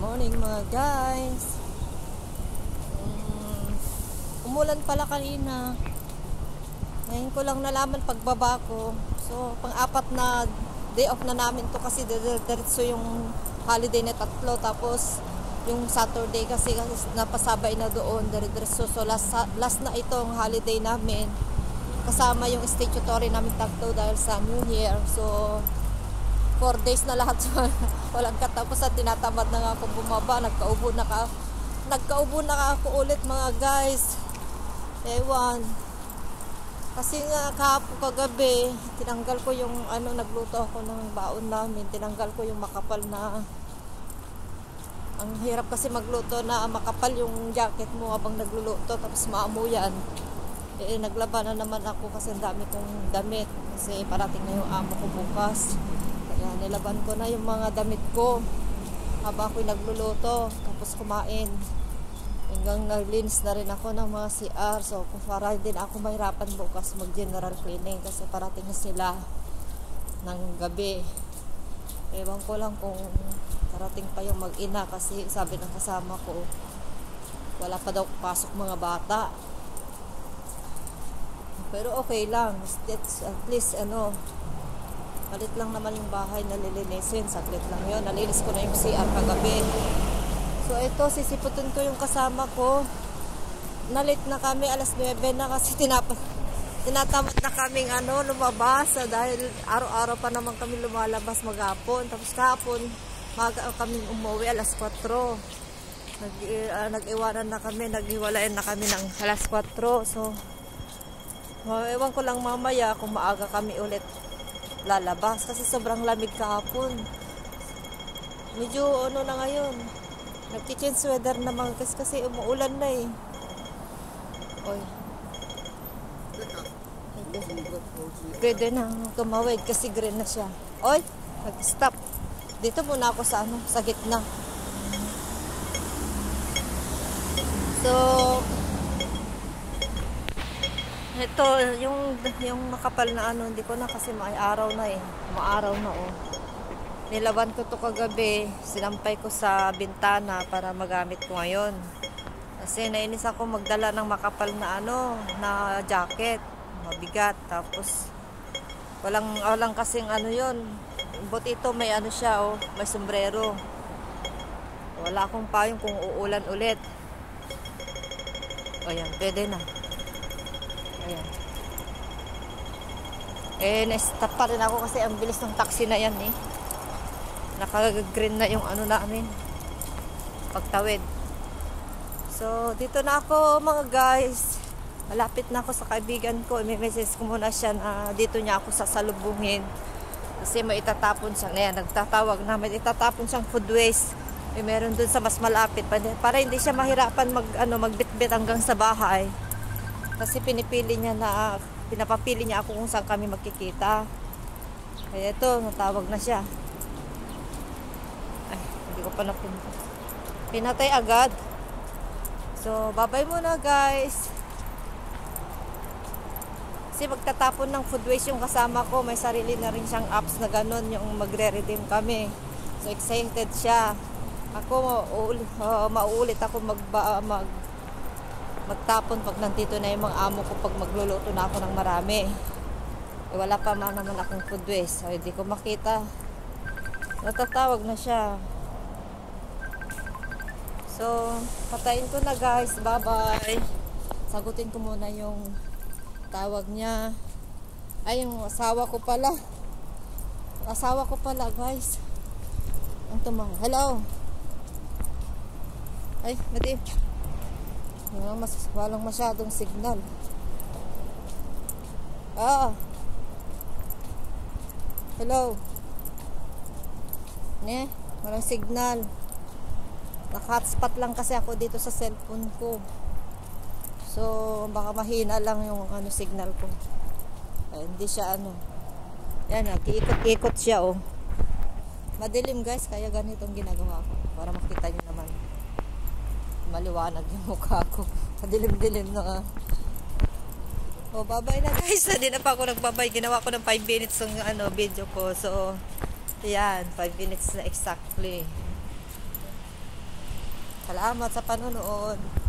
Morning mga guys. Umulan pala kanina. Ngayon ko lang nalaman pagbaba ko. So pang-apat na day off na namin to kasi diretso yung holiday na tatlo. Tapos yung Saturday kasi napasabay na doon diretso. So last na itong holiday namin. Kasama yung statutory namin tatlo dahil sa New Year. So 4 days na lahat. Walang katapusan, tinatamad na nga akong bumaba. Nagkaubo na ako ulit mga guys. Ewan. Kasi nga kahapon kagabi, tinanggal ko yung nagluto ako ng baon namin. Tinanggal ko yung makapal na, ang hirap kasi magluto na makapal yung jacket mo habang nagluluto tapos maamuyan. Naglaba na naman ako kasi ang dami kong damit kasi parating na yung amo ko bukas. Kaya nilaban ko na yung mga damit ko habang ako'y nagluluto tapos kumain. Hanggang naglinis na rin ako ng mga CR. So para din ako mahirapan bukas mag general cleaning kasi parating na sila ng gabi. Ewan ko lang kung parating pa yung mag-ina kasi sabi ng kasama ko wala pa daw pasok mga bata. Pero okay lang. At least palit lang naman yung bahay na lilinisin. Saglit lang yun. Nalinis ko na yung CR kagabi. So ito, sisiputin ko yung kasama ko. Nalit na kami, alas 9 na kasi tinatamad na kaming lumabas. Dahil araw-araw pa naman kami lumalabas maghapon. Tapos kahapon, maga kaming umuwi alas 4. Nag-iwanan na kami, naghiwalayan na kami ng alas 4. So, ewan ko lang mamaya kung maaga kami ulit lalabas kasi sobrang lamig kahapon. Medyo na ngayon. Nag-change weather na mga guys kasi umuulan na eh. Oy. Pwede na tumawid kasi green na siya. Oy, nag-stop. Dito muna ako sa gitna. So ito, yung makapal na hindi ko na kasi may araw na eh. Maaraw na oh. Nilaban ko to kagabi, sinampay ko sa bintana para magamit ko ngayon. Kasi nainis ako magdala ng makapal na na jacket, mabigat. Tapos walang kasing yun. But ito may siya oh, may sombrero. Wala akong payong kung uulan ulit. Ayan, pwede na. Ayan. Na-stop pa rin ako kasi ang bilis ng taxi na yan eh. Naka-green na yung namin. Pagtawid. So, dito na ako mga guys. Malapit na ako sa kaibigan ko. May message ko muna siya na dito niya ako sasalubungin. Kasi may itatapon siya. Ayan, nagtatawag na. May itatapon siyang food waste. Meron dun sa mas malapit. Para hindi siya mahirapan magbitbit hanggang sa bahay. Kasi pinapili niya ako kung saan kami magkikita. Kaya ito, natawag na siya. Ay, hindi ko pa napunta. Pinatay agad. So, bye-bye muna guys. Kasi magtatapon ng food waste yung kasama ko. May sarili na rin siyang apps na ganun yung magre-redeem kami. So, excited siya. Ako, mauulit ako magtapon pag nandito na yung mga amo ko pag magluluto na ako ng marami. Wala pa naman akong food waste. So, hindi ko makita. Natatawag na siya. So, patayin ko na guys. Bye-bye. Sagutin ko muna yung tawag niya. Ay, yung asawa ko pala. Asawa ko pala guys. Ang tumawag. Hello. Ay, mati. Walang masyadong signal. Hello. Walang signal. Naka-hotspot lang kasi ako dito sa cellphone ko. So, baka mahina lang yung signal ko. Hindi siya Yan, nag-iikot-ikot siya oh. Madilim guys, kaya ganitong ginagawa ko. Para makita nyo naman. Maliwanag yung mukha ko. Madilim-dilim na Oh, bye-bye na guys. Hindi na pa ako nagbabay. Ginawa ko ng 5 minutes ng video ko. So, yan. 5 minutes na exactly. Salamat sa panonood.